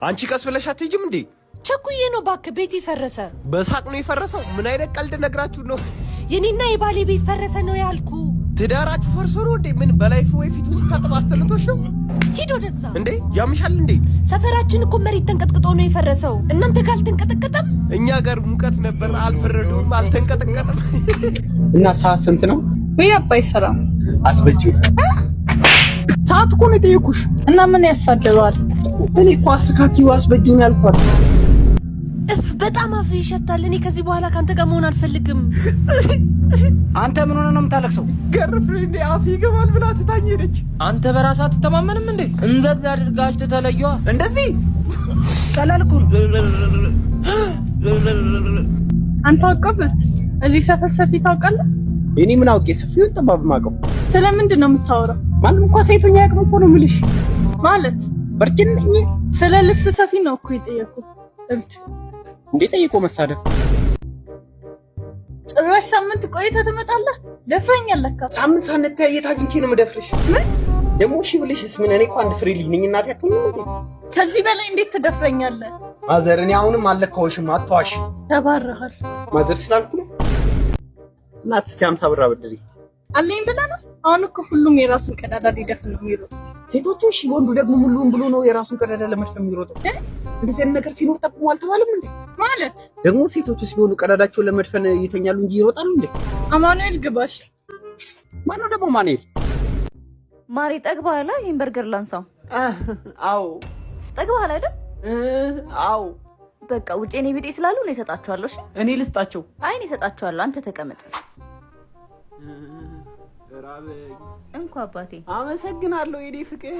አንቺ ቀስ ብለሽ አትሄጂም እንዴ? ቸኩዬ ነው ባክ። ቤት ይፈረሰ። በሳቅ ነው የፈረሰው? ምን አይነት ቀልድ ነግራችሁ ነው? የኔና የባሌ ቤት ፈረሰ ነው ያልኩ። ትዳራችሁ ፈርሶ ነው እንዴ? ምን በላይፍ ወይ ፊቱ ስታጠብ አስተልቶሽ ነው? ሂድ ወደዛ። እንዴ ያምሻል እንዴ? ሰፈራችን እኮ መሬት ተንቀጥቅጦ ነው የፈረሰው። እናንተ ጋር አልተንቀጠቀጠም? እኛ ጋር ሙቀት ነበር፣ አልፈረደውም፣ አልተንቀጠቀጠም። እና ሰዓት ስንት ነው? ወይ አባይ ሰላም አስበጂው። ሰዓት እኮ ነው የጠየኩሽ። እና ምን ያሳደባል? እኔ እኮ አስተካኪው አስበጂው ነው ያልኳት። በጣም አፍ ይሸታል። እኔ ከዚህ በኋላ ካንተ ጋር መሆን አልፈልግም። አንተ ምን ሆነ ነው የምታለቅሰው? ገርፍሬንዴ አፍ ይገባል ብላ ትታኝ ሄደች። አንተ በራስህ አትተማመንም እንዴ? እንደዛ አድርጋሽ ተለየዋ። እንደዚህ ቀላል እኮ ነው። አንተ አውቀበት እዚህ ሰፈር ሰፊ ታውቃለህ? እኔ ምን አውቄ ሰፊውን ጠባብ ማቀው። ስለምንድን ነው የምታወራው? ማንም እንኳን ሴቶኛ ያቅም እኮ ነው የምልሽ። ማለት በርጅንኝ ስለ ልብስ ሰፊ ነው እኮ የጠየኩት። እብድ እንዴ ጠይቆ መሳደብ። ጭራሽ ሳምንት ቆይተህ ትመጣለህ? ደፍረኛለህ። ሳምንት ሳንተያይ የት አግኝቼ ነው የምደፍርሽ? ምን ደግሞ እሺ ብለሽስ ምን? እኔ እኮ አንድ ፍሬ ልጅ ነኝ። እናቴ አትሆንም እንዴ? ከዚህ በላይ እንዴት ትደፍረኛለህ? ማዘር እኔ አሁንም አልለካውሽም። አትዋሽ። ተባረሃል። ማዘር ስላልኩ ነው። እናት እስቲ 50 ብር አበድሪ አለኝ ብለህ ነው? አሁን እኮ ሁሉም የራሱን ቀዳዳ ሊደፍን ነው የሚሮጥ። ሴቶቹ እሺ፣ ወንዱ ደግሞ ሙሉውን ብሎ ነው የራሱን ቀዳዳ ለመድፈን የሚሮጠው። እንደዚህ አይነት ነገር ሲኖር ጠቁሞ አልተባለም እንዴ? ማለት ደግሞ ሴቶቹ ሲሆኑ ቀዳዳቸውን ለመድፈን ይተኛሉ እንጂ ይሮጣሉ እንዴ? አማኑኤል ግባሽ። ማነው ደግሞ ማኑኤል? ማሪ ጠግባላ። ይሄን በርገር ላንሳው። አዎ ጠግባላ አይደል? አዎ በቃ ውጪ እኔ ቢጤ ስላሉ ነው እሰጣቸዋለሁ። እሺ እኔ ልስጣቸው? አይ እኔ እሰጣቸዋለሁ። አንተ ተቀመጥ። ራበኝ። እንኳ አባቴ አመሰግናለሁ የኔ ፍቅር።